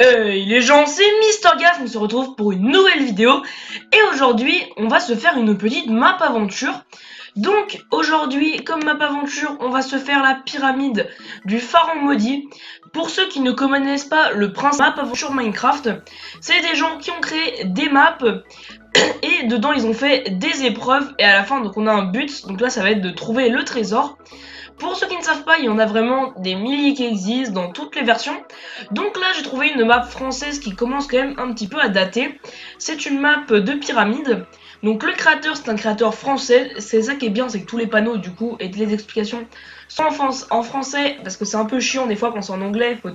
Hey les gens, c'est Mister Gaff, on se retrouve pour une nouvelle vidéo et aujourd'hui on va se faire une petite map aventure. Donc aujourd'hui, comme map aventure, on va se faire la pyramide du pharaon maudit. Pour ceux qui ne connaissent pas le principe map aventure Minecraft, c'est des gens qui ont créé des maps et dedans ils ont fait des épreuves et à la fin donc on a un but, donc là ça va être de trouver le trésor. Pour ceux qui ne savent pas, il y en a vraiment des milliers qui existent dans toutes les versions. Donc là, j'ai trouvé une map française qui commence quand même un petit peu à dater. C'est une map de pyramide. Donc le créateur, c'est un créateur français. C'est ça qui est bien, c'est que tous les panneaux du coup et les explications sont en français parce que c'est un peu chiant des fois quand c'est en anglais, faut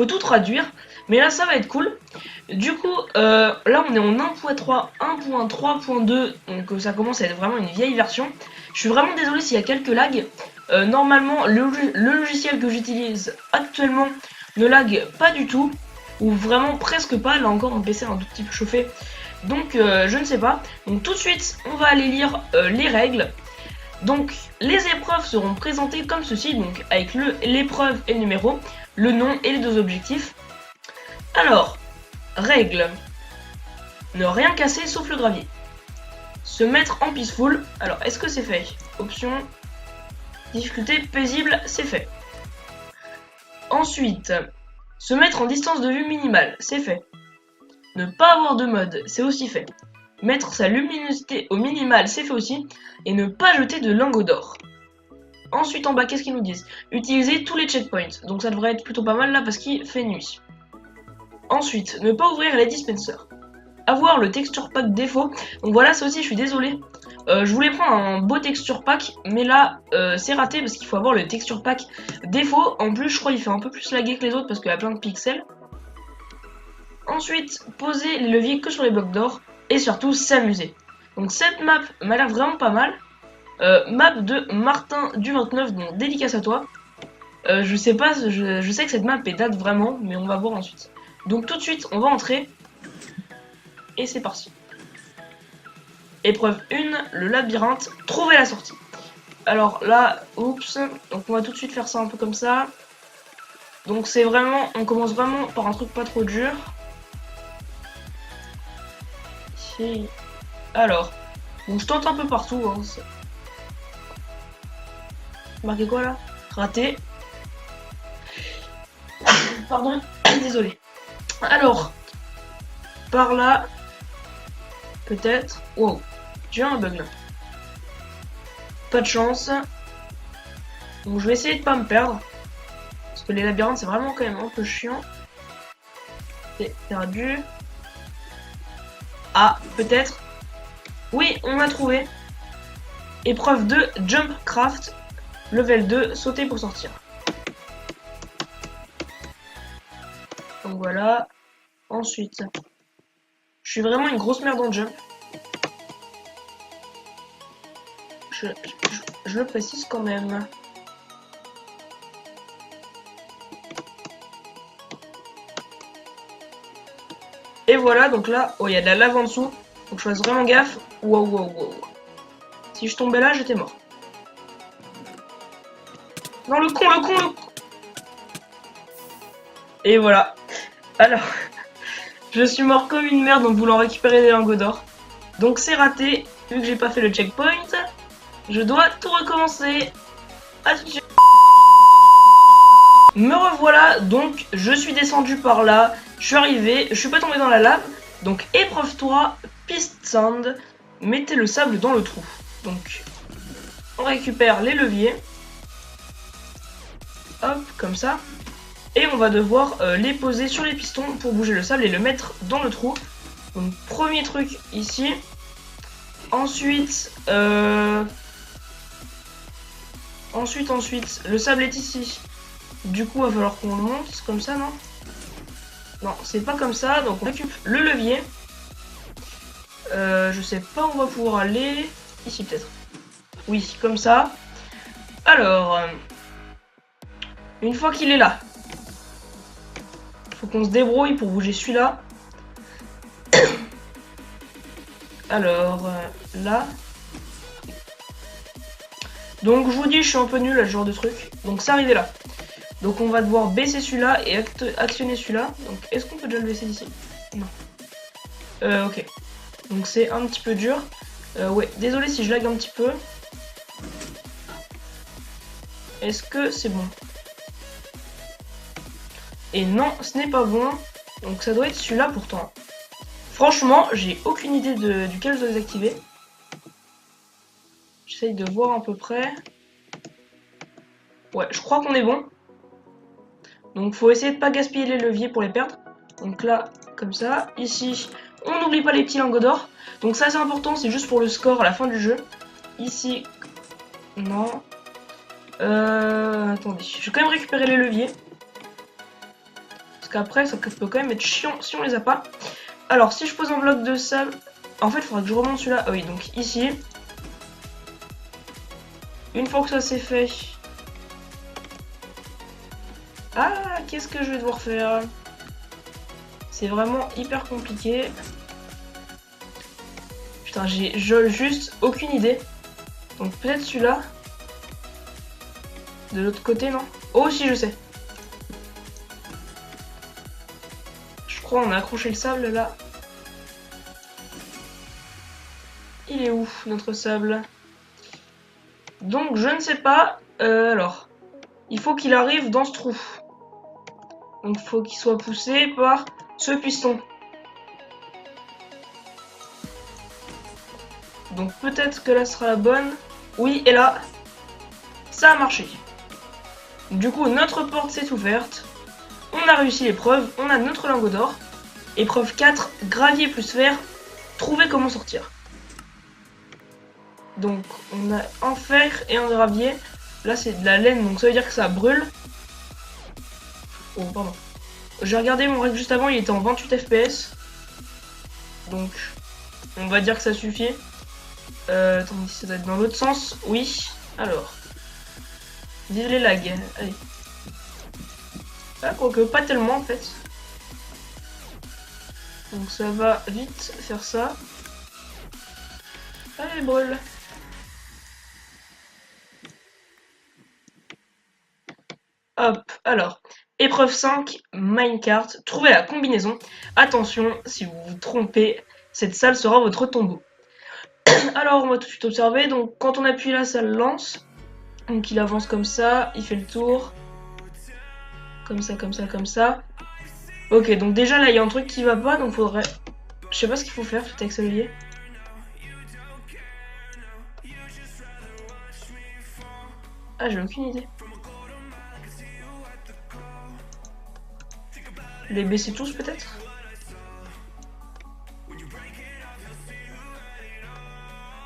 tout traduire. Mais là, ça va être cool. Du coup, là, on est en 1.3, 1.3.2, donc ça commence à être vraiment une vieille version. Je suis vraiment désolé s'il y a quelques lags. Normalement, le logiciel que j'utilise actuellement ne lag pas du tout, ou vraiment presque pas. Là encore, mon PC est un tout petit peu chauffé, donc je ne sais pas. Donc tout de suite, on va aller lire les règles. Donc les épreuves seront présentées comme ceci, donc avec l'épreuve et le numéro, le nom et les deux objectifs. Alors, règle. Ne rien casser sauf le gravier. Se mettre en peaceful. Alors, est-ce que c'est fait? Option. Difficulté paisible, c'est fait. Ensuite, se mettre en distance de vue minimale, c'est fait. Ne pas avoir de mode, c'est aussi fait. Mettre sa luminosité au minimal, c'est fait aussi. Et ne pas jeter de lingots d'or. Ensuite, en bas, qu'est-ce qu'ils nous disent? Utiliser tous les checkpoints. Donc ça devrait être plutôt pas mal là parce qu'il fait nuit. Ensuite, ne pas ouvrir les dispensers. Avoir le texture pack défaut. Donc voilà, ça aussi, je suis désolé. Je voulais prendre un beau texture pack, mais là, c'est raté parce qu'il faut avoir le texture pack défaut. En plus, je crois qu'il fait un peu plus laguer que les autres parce qu'il y a plein de pixels. Ensuite, poser les leviers que sur les blocs d'or. Et surtout, s'amuser. Donc cette map m'a l'air vraiment pas mal. Map de Martin du 29, donc dédicace à toi. Je sais pas, je sais que cette map est date vraiment, mais on va voir ensuite. Donc tout de suite, on va entrer. Et c'est parti. Épreuve 1, le labyrinthe, trouver la sortie. Alors là, oups, donc on va tout de suite faire ça un peu comme ça. Donc c'est vraiment, on commence vraiment par un truc pas trop dur. Ici. Alors, bon, je tente un peu partout. Hein. Marqué quoi là? Raté. Pardon, désolé. Alors, par là, peut-être. Wow, j'ai un bug là. Pas de chance. Donc je vais essayer de pas me perdre. Parce que les labyrinthes c'est vraiment quand même un peu chiant. C'est perdu. Ah, peut-être. Oui, on a trouvé. Épreuve 2, Jump Craft. Level 2, sauter pour sortir. Donc voilà. Ensuite, je suis vraiment une grosse merde en jump. Je le précise quand même. Et voilà, donc là, oh, il y a de la lave en dessous. Donc je fasse vraiment gaffe. Wow, wow, wow. Si je tombais là, j'étais mort. Non, le con. Et voilà. Alors, je suis mort comme une merde en voulant récupérer des lingots d'or. Donc c'est raté, vu que j'ai pas fait le checkpoint. Je dois tout recommencer. À tout de suite. Me revoilà, donc je suis descendu par là. Je suis arrivé, je suis pas tombé dans la lave. Donc épreuve 3, piste sand. Mettez le sable dans le trou. Donc on récupère les leviers. Hop, comme ça. Et on va devoir les poser sur les pistons pour bouger le sable et le mettre dans le trou. Donc premier truc ici. Ensuite, le sable est ici. Du coup, il va falloir qu'on le monte comme ça, non? Non, c'est pas comme ça. Donc on récupère le levier. Je sais pas où on va pouvoir aller. Ici peut-être. Oui, comme ça. Alors, une fois qu'il est là, faut qu'on se débrouille pour bouger celui-là. Alors, là. Donc, je vous dis, je suis un peu nul à ce genre de truc. Donc, c'est arrivé là. Donc on va devoir baisser celui-là et actionner celui-là. Donc est-ce qu'on peut déjà le baisser d'ici? Non. Ok. Donc c'est un petit peu dur. Ouais, désolé si je lag un petit peu. Est-ce que c'est bon? Et non, ce n'est pas bon. Donc ça doit être celui-là pourtant. Franchement, j'ai aucune idée duquel je dois désactiver. J'essaye de voir à peu près. Ouais, je crois qu'on est bon. Donc faut essayer de pas gaspiller les leviers pour les perdre. Donc là, comme ça. Ici, on n'oublie pas les petits lingots d'or. Donc ça c'est important, c'est juste pour le score à la fin du jeu. Ici, non. Attendez, je vais quand même récupérer les leviers. Parce qu'après, ça peut quand même être chiant si on les a pas. Alors, si je pose un bloc de sable... En fait, il faudra que je remonte celui-là. Ah oui, donc ici. Une fois que ça c'est fait... Ah, qu'est-ce que je vais devoir faire? C'est vraiment hyper compliqué. Putain, j'ai juste aucune idée. Donc peut-être celui-là. De l'autre côté, non? Oh, si, je sais. Je crois on a accroché le sable, là. Il est où, notre sable? Donc, je ne sais pas. Alors, il faut qu'il arrive dans ce trou. Donc, il faut qu'il soit poussé par ce piston. Donc, peut-être que là sera la bonne. Oui, et là, ça a marché. Du coup, notre porte s'est ouverte. On a réussi l'épreuve. On a notre lingot d'or. Épreuve 4, gravier plus fer. Trouver comment sortir. Donc, on a un fer et un gravier. Là, c'est de la laine, donc ça veut dire que ça brûle. Oh, pardon. J'ai regardé mon règle juste avant, il était en 28 FPS. Donc, on va dire que ça suffit. Attendez, ça doit être dans l'autre sens. Oui. Alors. Vive les lags. Allez. Ah, quoique, pas tellement en fait. Donc, ça va vite faire ça. Allez, brûle. Hop, alors. Épreuve 5, minecart. Trouvez la combinaison. Attention, si vous vous trompez, cette salle sera votre tombeau. Alors, on va tout de suite observer. Donc, quand on appuie là, ça le lance. Donc, il avance comme ça. Il fait le tour. Comme ça, comme ça, comme ça. Ok, donc déjà, là, il y a un truc qui va pas. Donc, faudrait... Je sais pas ce qu'il faut faire, peut-être avec ce levier. Ah, j'ai aucune idée. Les baisser tous, peut-être?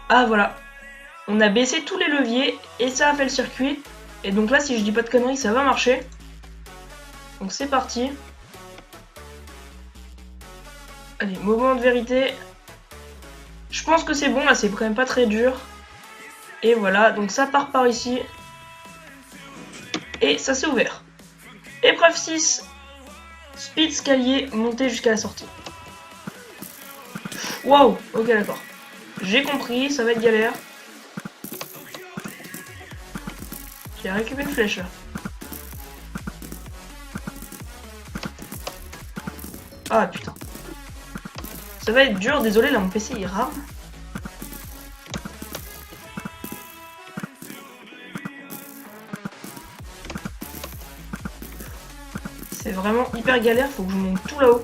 Ah, voilà. On a baissé tous les leviers et ça a fait le circuit. Et donc là, si je dis pas de conneries, ça va marcher. Donc c'est parti. Allez, moment de vérité. Je pense que c'est bon, là, c'est quand même pas très dur. Et voilà, donc ça part par ici. Et ça s'est ouvert. Épreuve 6. Speed escalier, monter jusqu'à la sortie. Waouh, ok, d'accord. J'ai compris, ça va être galère. J'ai récupéré une flèche là. Ah putain. Ça va être dur, désolé, là mon PC il rame. C'est vraiment hyper galère, faut que je monte tout là-haut.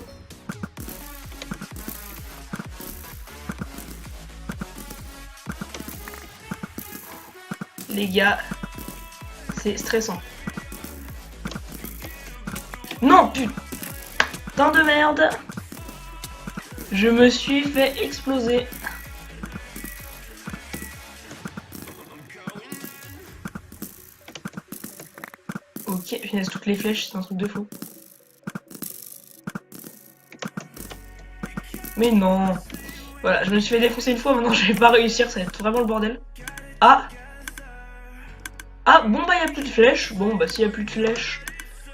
Les gars, c'est stressant. Non, putain de merde. Je me suis fait exploser. Ok, je laisse toutes les flèches, c'est un truc de fou. Mais non. Voilà, je me suis fait défoncer une fois, maintenant je vais pas réussir, ça va être vraiment le bordel. Ah. Ah, bon bah y a plus de flèches. Bon bah s'il y a plus de flèches,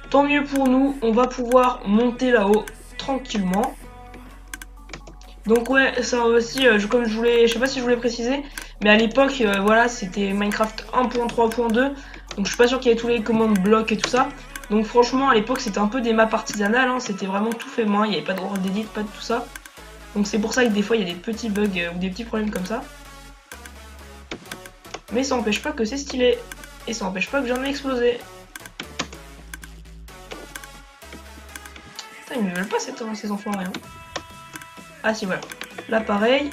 tant mieux pour nous. On va pouvoir monter là-haut tranquillement. Donc ouais, ça aussi, comme je voulais, je sais pas si je voulais préciser, mais à l'époque, voilà, c'était Minecraft 1.3.2. Donc je suis pas sûr qu'il y ait tous les commandes blocs et tout ça. Donc franchement à l'époque c'était un peu des maps artisanales, hein, c'était vraiment tout fait main, il n'y avait pas de droit d'édit, pas de tout ça. Donc c'est pour ça que des fois il y a des petits bugs ou des petits problèmes comme ça. Mais ça n'empêche pas que c'est stylé. Et ça n'empêche pas que j'en ai explosé. Putain, ils me veulent pas ces enfants rien. Ah si voilà. Là pareil.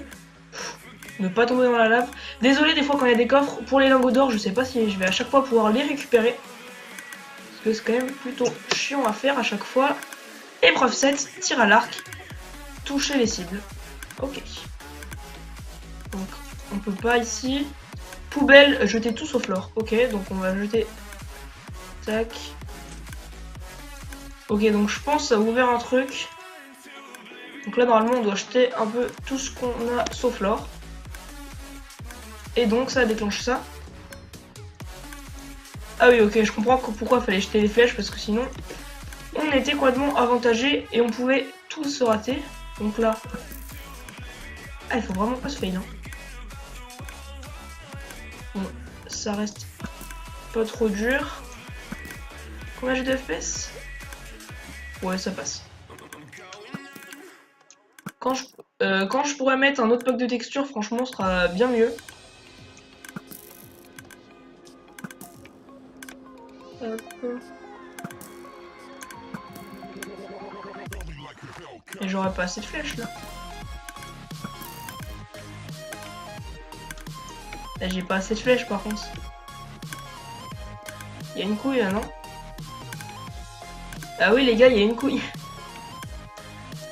Ne pas tomber dans la lave. Désolé des fois quand il y a des coffres. Pour les lingots d'or je sais pas si je vais à chaque fois pouvoir les récupérer. Parce que c'est quand même plutôt chiant à faire à chaque fois. Épreuve 7, tir à l'arc. Toucher les cibles. Ok. Donc on peut pas ici. Poubelle, jeter tout sauf l'or. Ok, donc on va jeter. Tac. Ok, donc je pense que ça a ouvert un truc. Donc là, normalement, on doit jeter un peu tout ce qu'on a sauf l'or. Et donc, ça a déclenché ça. Ah oui, ok, je comprends pourquoi il fallait jeter les flèches, parce que sinon, on était complètement avantagé et on pouvait tout se rater. Donc là... Ah, il faut vraiment pas se fail, hein. Bon, ça reste pas trop dur. Combien j'ai de FPS? Ouais, ça passe. Quand je pourrais mettre un autre pack de texture, franchement, ce sera bien mieux. Hop. Et j'aurais pas assez de flèches là. Là j'ai pas assez de flèches par contre. Il y a une couille là, non? Ah oui les gars, il y a une couille.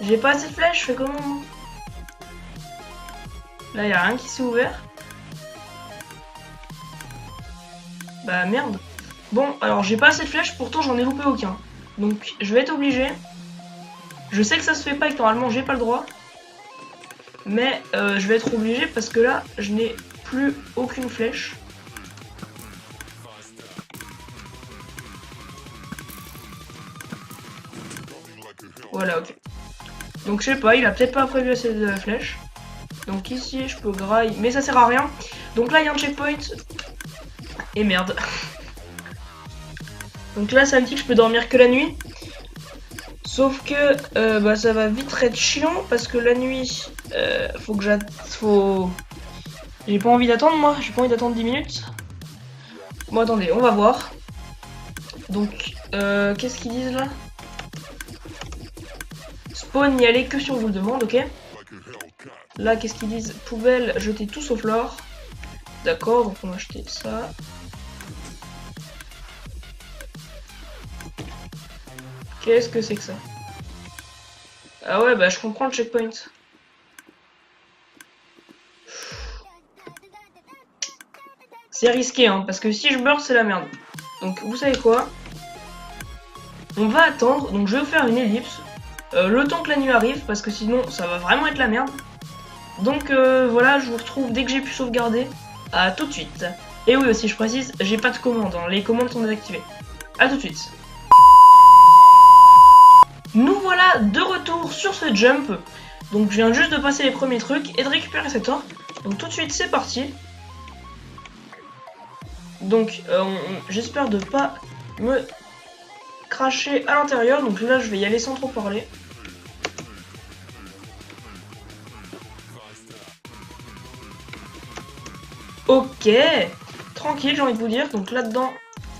J'ai pas assez de flèches, je fais comment? Là y a rien qui s'est ouvert. Bah merde. Bon, alors j'ai pas assez de flèches, pourtant j'en ai loupé aucun. Donc je vais être obligé. Je sais que ça se fait pas et que normalement j'ai pas le droit. Mais je vais être obligé parce que là je n'ai plus aucune flèche. Voilà, ok. Donc je sais pas, il a peut-être pas prévu assez de flèches. Donc ici je peux grailler, mais ça sert à rien. Donc là il y a un checkpoint. Et merde. Donc là ça me dit que je peux dormir que la nuit. Sauf que bah, ça va vite être chiant parce que la nuit, faut que j'ai pas envie d'attendre moi, j'ai pas envie d'attendre 10 minutes. Bon attendez, on va voir. Donc qu'est-ce qu'ils disent là? Spawn, n'y aller que si on vous le demande, ok. Là qu'est-ce qu'ils disent? Poubelle, jeter tout sauf l'or. D'accord, donc on va acheter ça. Qu'est-ce que c'est que ça? Ah ouais, bah je comprends le checkpoint. C'est risqué, hein, parce que si je meurs, c'est la merde. Donc vous savez quoi? On va attendre, donc je vais vous faire une ellipse. Le temps que la nuit arrive, parce que sinon ça va vraiment être la merde. Donc voilà, je vous retrouve dès que j'ai pu sauvegarder. À tout de suite. Et oui aussi, je précise, j'ai pas de commande, hein. Les commandes sont désactivées. À tout de suite. Nous voilà de retour sur ce jump. Donc je viens juste de passer les premiers trucs et de récupérer cet or. Donc tout de suite c'est parti. Donc j'espère de pas me cracher à l'intérieur. Donc là je vais y aller sans trop parler. Ok, tranquille j'ai envie de vous dire. Donc là-dedans...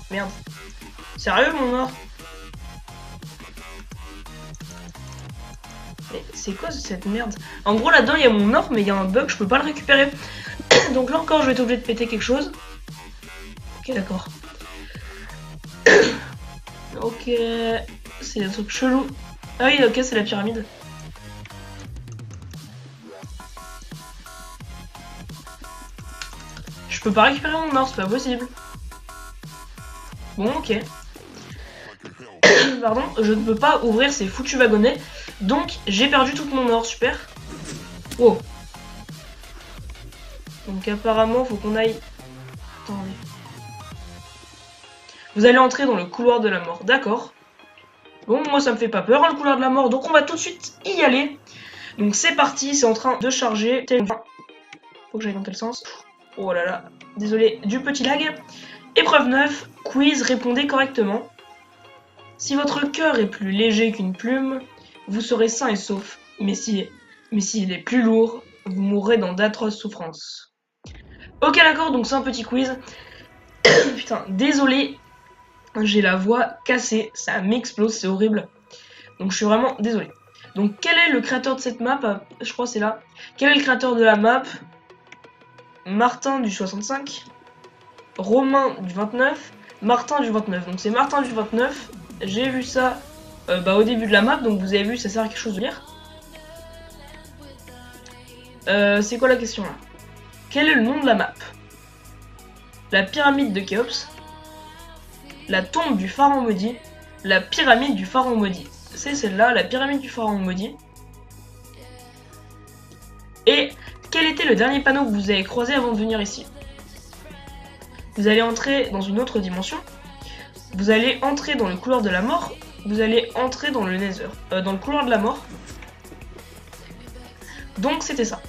Merde. Sérieux mon or? Mais c'est quoi cette merde? En gros là-dedans il y a mon or mais il y a un bug, je peux pas le récupérer. Donc là encore je vais être obligé de péter quelque chose. Ok d'accord. Ok, c'est un truc chelou. Ah oui ok c'est la pyramide. Je peux pas récupérer mon or, c'est pas possible. Bon ok. Pardon, je ne peux pas ouvrir ces foutus wagonnets. Donc j'ai perdu tout mon or, super. Wow. Donc apparemment faut qu'on aille... Attendez. Vous allez entrer dans le couloir de la mort, d'accord. Bon, moi ça me fait pas peur, hein, le couloir de la mort, donc on va tout de suite y aller. Donc c'est parti, c'est en train de charger. Faut que j'aille dans quel sens? Oh là là, désolé du petit lag. Épreuve 9, quiz, répondez correctement. Si votre cœur est plus léger qu'une plume, vous serez sain et sauf. Mais s'il est plus lourd, vous mourrez dans d'atroces souffrances. Ok d'accord, donc c'est un petit quiz. Putain, désolé, j'ai la voix cassée, ça m'explose, c'est horrible. Donc je suis vraiment désolé. Donc quel est le créateur de cette map? Je crois que c'est là. Quel est le créateur de la map? Martin du 65, Romain du 29, Martin du 29. Donc c'est Martin du 29. J'ai vu ça au début de la map, donc vous avez vu, ça sert à quelque chose de lire. C'est quoi la question là? Quel est le nom de la map? La pyramide de Khéops, la tombe du pharaon maudit, la pyramide du pharaon maudit. C'est celle-là, la pyramide du pharaon maudit. Et quel était le dernier panneau que vous avez croisé avant de venir ici? Vous allez entrer dans une autre dimension. Vous allez entrer dans le couloir de la mort. Vous allez entrer dans le Nether. Dans le couloir de la mort. Donc c'était ça.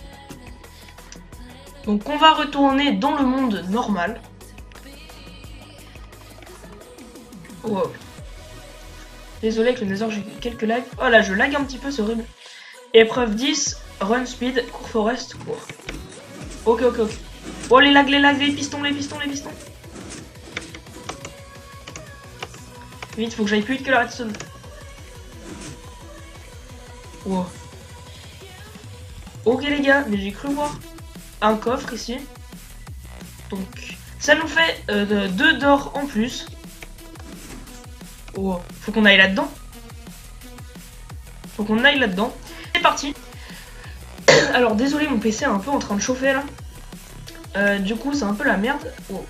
Donc on va retourner dans le monde normal. Wow. Désolé avec le Nether, j'ai quelques lags. Oh là, je lag un petit peu, c'est horrible. Épreuve 10, run speed, cours forest, cours. Ok. Oh les lags, les pistons. Vite, faut que j'aille plus vite que la redstone. Wow. Ok les gars, mais j'ai cru voir un coffre ici. Donc, ça nous fait 2 d'or en plus. Oh, faut qu'on aille là-dedans. C'est parti. Alors désolé, mon PC est un peu en train de chauffer là. Du coup, c'est un peu la merde. Oh.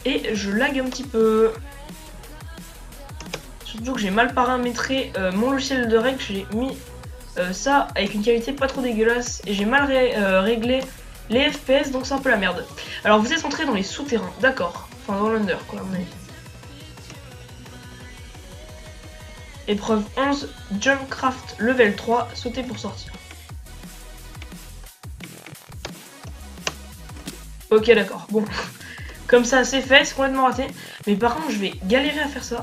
Et je lag un petit peu. Surtout que j'ai mal paramétré mon logiciel de règle. J'ai mis ça avec une qualité pas trop dégueulasse. Et j'ai mal réglé les FPS, donc c'est un peu la merde. Alors vous êtes entré dans les souterrains, d'accord. Enfin dans l'under quoi, à mon avis. Épreuve 11, Jumpcraft level 3, sauter pour sortir. Ok d'accord, bon. Comme ça c'est fait, c'est complètement raté. Mais par contre je vais galérer à faire ça.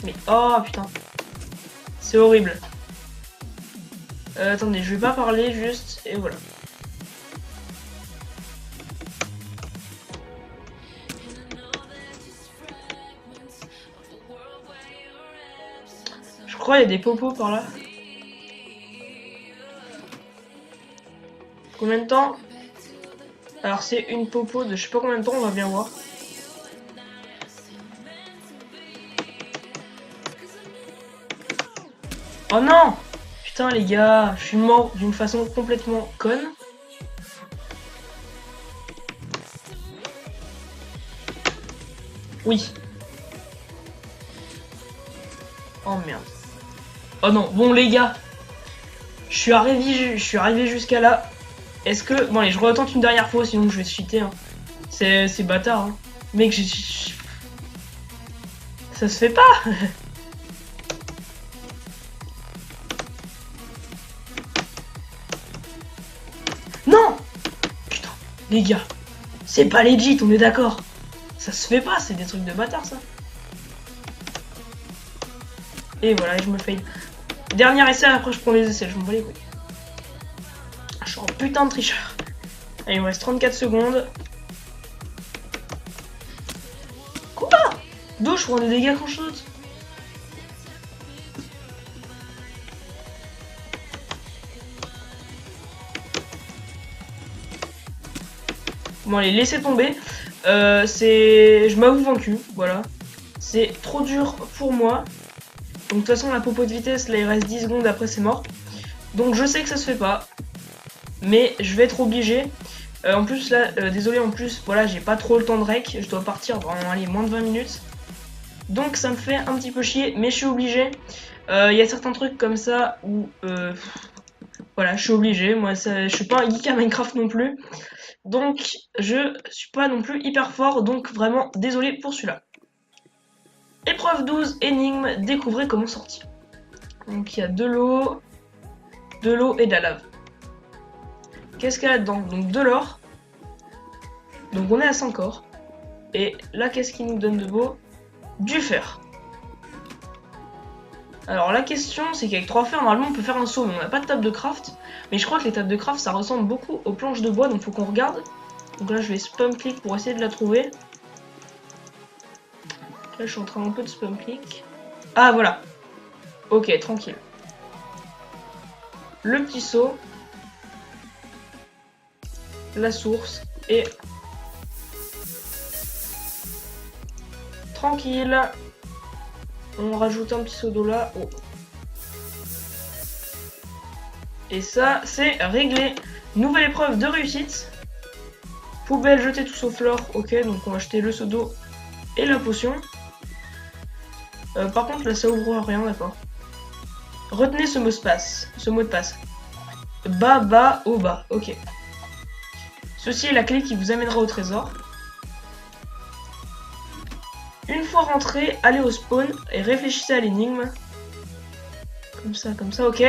Mais oh putain. C'est horrible. Attendez, je vais pas parler juste, et voilà. Je crois qu'il y a des popos par là. Combien de temps? Alors c'est une popo de je sais pas combien de temps, on va bien voir. Oh non! Putain les gars, je suis mort d'une façon complètement conne. Oui. Oh merde. Oh non, bon les gars. Je suis arrivé jusqu'à là. Est-ce que... Bon allez, je retente une dernière fois, sinon je vais cheater. Hein. C'est bâtard. Hein. Mec, ça se fait pas. Non. Putain, les gars. C'est pas legit, on est d'accord. Ça se fait pas, c'est des trucs de bâtard ça. Et voilà, je me fail. Dernier essai, après je prends les essais, je m'en bats les couilles. Je suis un putain de tricheur. Allez, il me reste 34 secondes. Quoi? D'où je prends des dégâts quand je saute? Bon allez, laissez tomber. Je m'avoue vaincu, voilà. C'est trop dur pour moi. Donc de toute façon la popo de vitesse, là il reste 10 secondes, après c'est mort. Donc je sais que ça se fait pas. Mais je vais être obligé. En plus là, désolé en plus, voilà, j'ai pas trop le temps de rec. Je dois partir dans allez, moins de 20 minutes. Donc ça me fait un petit peu chier, mais je suis obligé. Il y a certains trucs comme ça où... voilà, je suis obligé. Moi, je suis pas un geek à Minecraft non plus. Donc je suis pas non plus hyper fort. Donc vraiment, désolé pour celui-là. Épreuve 12, énigme, découvrez comment sortir. Donc il y a de l'eau et de la lave. Qu'est-ce qu'il y a là-dedans? Donc de l'or. Donc on est à 5 or. Et là, qu'est-ce qui nous donne de beau? du fer. Alors la question c'est qu'avec 3 fers normalement on peut faire un saut, mais on n'a pas de table de craft. Mais je crois que les tables de craft ça ressemble beaucoup aux planches de bois, donc faut qu'on regarde. Donc là je vais spam click pour essayer de la trouver. Là je suis en train un peu de spam click. Ah voilà. Ok, tranquille. Le petit seau. La source et... Tranquille. On rajoute un petit seau d'eau là. Oh. Et ça, c'est réglé. Nouvelle épreuve de réussite. Poubelle, jeter tout sauf l'or. Ok, donc on va jeter le seau d'eau et la potion. Par contre, là, ça ouvre rien, d'accord. Retenez ce mot de passe. Bas, bas, au bas. Ok. Ceci est la clé qui vous amènera au trésor. Une fois rentré, allez au spawn et réfléchissez à l'énigme. Comme ça, ok.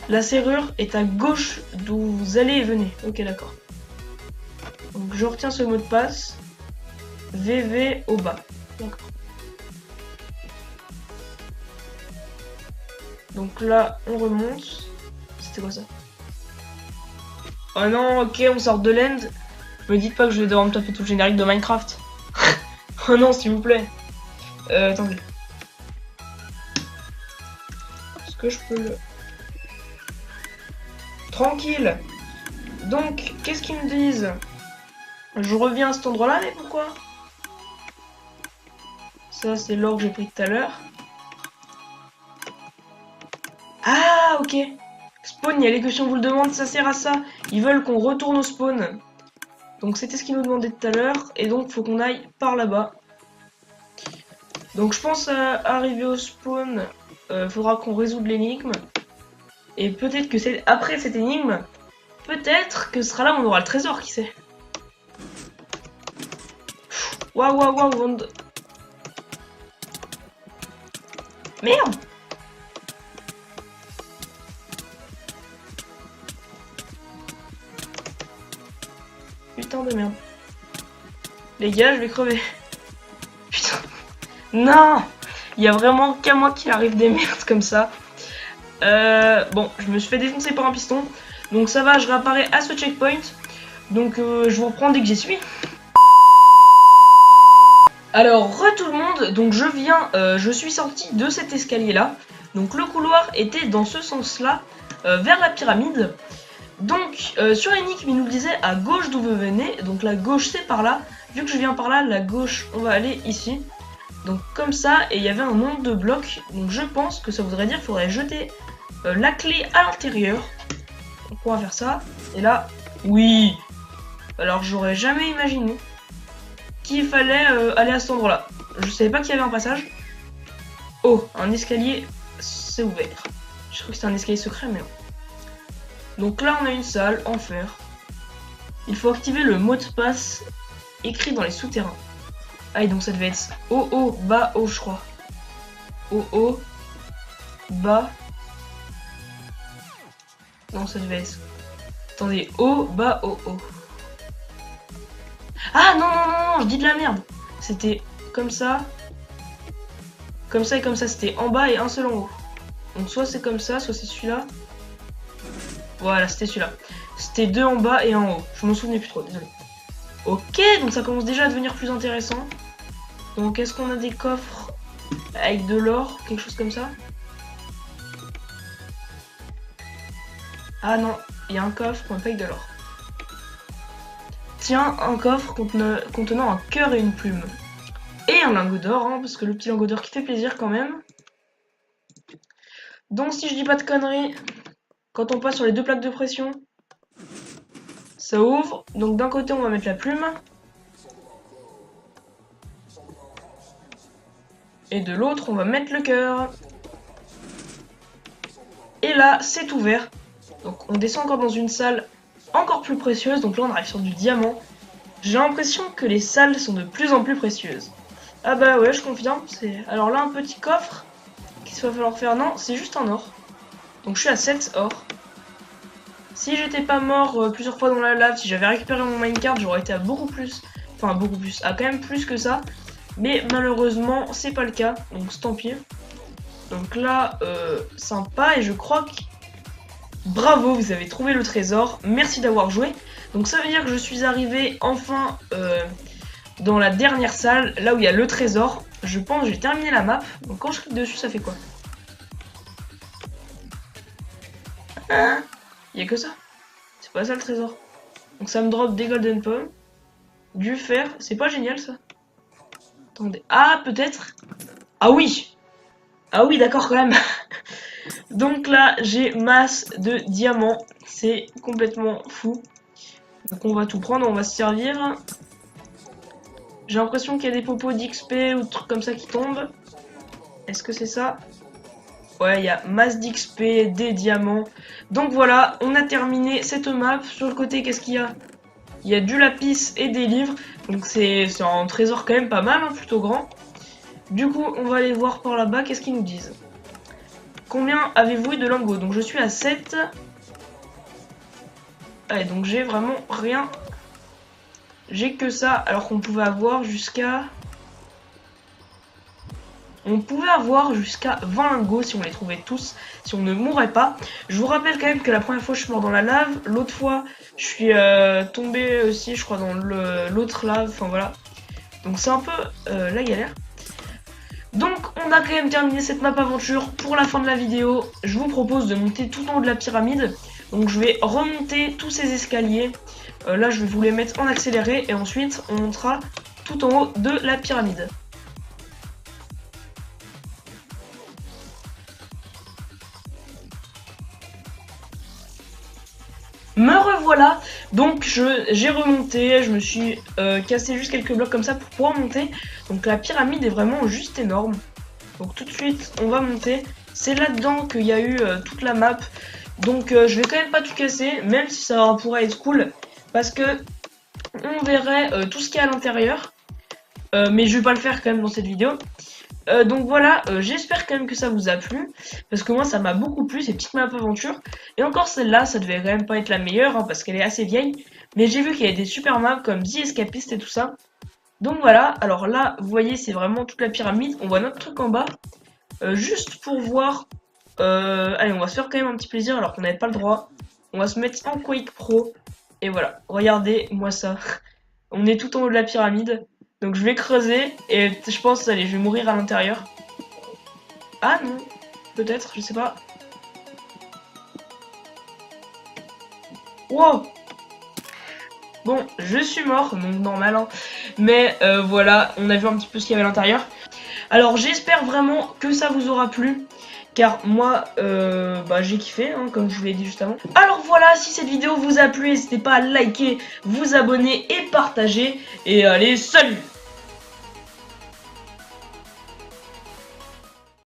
La serrure est à gauche d'où vous allez et venez. Ok, d'accord. Donc je retiens ce mot de passe. VV au bas. D'accord. Donc là, on remonte. C'était quoi ça? Oh non, ok, on sort de l'end. Me dites pas que je vais devoir me taper tout le générique de Minecraft. Oh non, s'il vous plaît. Attendez. Est-ce que je peux le... Tranquille. Donc, qu'est-ce qu'ils me disent? Je reviens à cet endroit-là, mais pourquoi? Ça, c'est l'or que j'ai pris tout à l'heure. Ah, ok. Spawn, il y a les questions, vous le demandez, ça sert à ça. Ils veulent qu'on retourne au spawn. Donc, c'était ce qu'ils nous demandaient tout à l'heure. Et donc, faut qu'on aille par là-bas. Donc je pense à arriver au spawn, faudra qu'on résoudre l'énigme. Et peut-être que c'est après cette énigme, peut-être que ce sera là où on aura le trésor, qui sait. Waouh, waouh, waouh, Merde! Putain de merde. Les gars, je vais crever. Putain. Non! Il y a vraiment qu'à moi qui arrive des merdes comme ça. Bon, je me suis fait défoncer par un piston. Donc ça va, je réapparais à ce checkpoint. Donc je vous reprends dès que j'y suis. Alors, tout le monde, donc je suis sorti de cet escalier là. Donc le couloir était dans ce sens là, vers la pyramide. Donc sur l'énigme il nous disait à gauche d'où vous venez. Donc la gauche c'est par là. Vu que je viens par là, la gauche on va aller ici. Donc comme ça, et il y avait un nombre de blocs. Donc je pense que ça voudrait dire qu'il faudrait jeter la clé à l'intérieur. Donc on va faire ça. Et là, oui. Alors j'aurais jamais imaginé qu'il fallait aller à cet endroit-là. Je savais pas qu'il y avait un passage. Oh, un escalier, c'est ouvert. Je crois que c'était un escalier secret, mais non. Donc là, on a une salle en fer. Il faut activer le mot de passe écrit dans les souterrains. Ah, et donc ça devait être haut, haut, bas, haut, je crois. Haut, haut, bas. Non, ça devait être... Attendez, haut, bas, haut, haut. Ah non, non, non, non, je dis de la merde. C'était comme ça et comme ça. C'était en bas et un seul en haut. Donc soit c'est comme ça, soit c'est celui-là. Voilà, c'était celui-là. C'était 2 en bas et un en haut. Je m'en souvenais plus trop, désolé. Ok, donc ça commence déjà à devenir plus intéressant. Donc est-ce qu'on a des coffres avec de l'or, quelque chose comme ça? Ah non, il y a un coffre mais pas avec de l'or. Tiens, un coffre contenant un cœur et une plume. Et un lingot d'or, hein, parce que le petit lingot d'or qui fait plaisir quand même. Donc si je dis pas de conneries, quand on passe sur les 2 plaques de pression, ça ouvre. Donc d'un côté on va mettre la plume. Et de l'autre on va mettre le cœur. Et là c'est ouvert. Donc on descend encore dans une salle encore plus précieuse. Donc là on arrive sur du diamant. J'ai l'impression que les salles sont de plus en plus précieuses. Ah bah ouais, je confirme. Alors là un petit coffre. Qu'est-ce qu'il va falloir faire? Non, c'est juste un or. Donc je suis à 7 or. Si j'étais pas mort plusieurs fois dans la lave, si j'avais récupéré mon minecart, j'aurais été à beaucoup plus. Enfin beaucoup plus, à quand même plus que ça. Mais malheureusement, c'est pas le cas, donc tant pis. Donc là, sympa, et je crois que... Bravo, vous avez trouvé le trésor, merci d'avoir joué. Donc ça veut dire que je suis arrivé enfin dans la dernière salle, là où il y a le trésor. Je pense que j'ai terminé la map, donc quand je clique dessus, ça fait quoi? Il y a que ça. C'est pas ça le trésor. Donc ça me drop des golden pommes, du fer, c'est pas génial ça. Attendez, ah peut-être. Ah oui. Ah oui, d'accord quand même. Donc là, j'ai masse de diamants. C'est complètement fou. Donc on va tout prendre, on va se servir. J'ai l'impression qu'il y a des popos d'XP ou de trucs comme ça qui tombent. Est-ce que c'est ça? Ouais, il y a masse d'XP, des diamants. Donc voilà, on a terminé cette map. Sur le côté, qu'est-ce qu'il y a? Il y a du lapis et des livres. Donc c'est un trésor quand même pas mal, hein, plutôt grand. Du coup, on va aller voir par là-bas, qu'est-ce qu'ils nous disent. Combien avez-vous eu de lingots? Donc je suis à 7. Allez, donc j'ai vraiment rien. J'ai que ça, alors qu'on pouvait avoir jusqu'à... On pouvait avoir jusqu'à 20 lingots si on les trouvait tous, si on ne mourrait pas. Je vous rappelle quand même que la première fois je suis mort dans la lave, l'autre fois je suis tombé aussi, je crois, dans l'autre lave, enfin voilà. Donc c'est un peu la galère. Donc on a quand même terminé cette map aventure. Pour la fin de la vidéo, je vous propose de monter tout en haut de la pyramide. Donc je vais remonter tous ces escaliers. Là je vais vous les mettre en accéléré et ensuite on montera tout en haut de la pyramide. Me revoilà, donc j'ai remonté, je me suis cassé juste quelques blocs comme ça pour pouvoir monter. Donc la pyramide est vraiment juste énorme. Donc tout de suite on va monter. C'est là-dedans qu'il y a eu toute la map. Donc je vais quand même pas tout casser, même si ça pourrait être cool. Parce que on verrait tout ce qu'il y a à l'intérieur. Mais je vais pas le faire quand même dans cette vidéo. Donc voilà, j'espère quand même que ça vous a plu, parce que moi ça m'a beaucoup plu, ces petites maps aventure. Et encore celle-là, ça devait quand même pas être la meilleure, hein, parce qu'elle est assez vieille. Mais j'ai vu qu'il y avait des super maps comme The Escapist et tout ça. Donc voilà, alors là, vous voyez, c'est vraiment toute la pyramide. On voit notre truc en bas, juste pour voir. Allez, on va se faire quand même un petit plaisir alors qu'on n'avait pas le droit. On va se mettre en Quake Pro. Et voilà, regardez-moi ça. On est tout en haut de la pyramide. Donc je vais creuser et je pense, allez, je vais mourir à l'intérieur. Ah non, peut-être, je sais pas. Wow. Bon, je suis mort, donc normal, hein. Mais voilà, on a vu un petit peu ce qu'il y avait à l'intérieur. Alors j'espère vraiment que ça vous aura plu. Car moi, j'ai kiffé, hein, comme je vous l'ai dit juste avant. Alors voilà, si cette vidéo vous a plu, n'hésitez pas à liker, vous abonner et partager. Et allez, salut!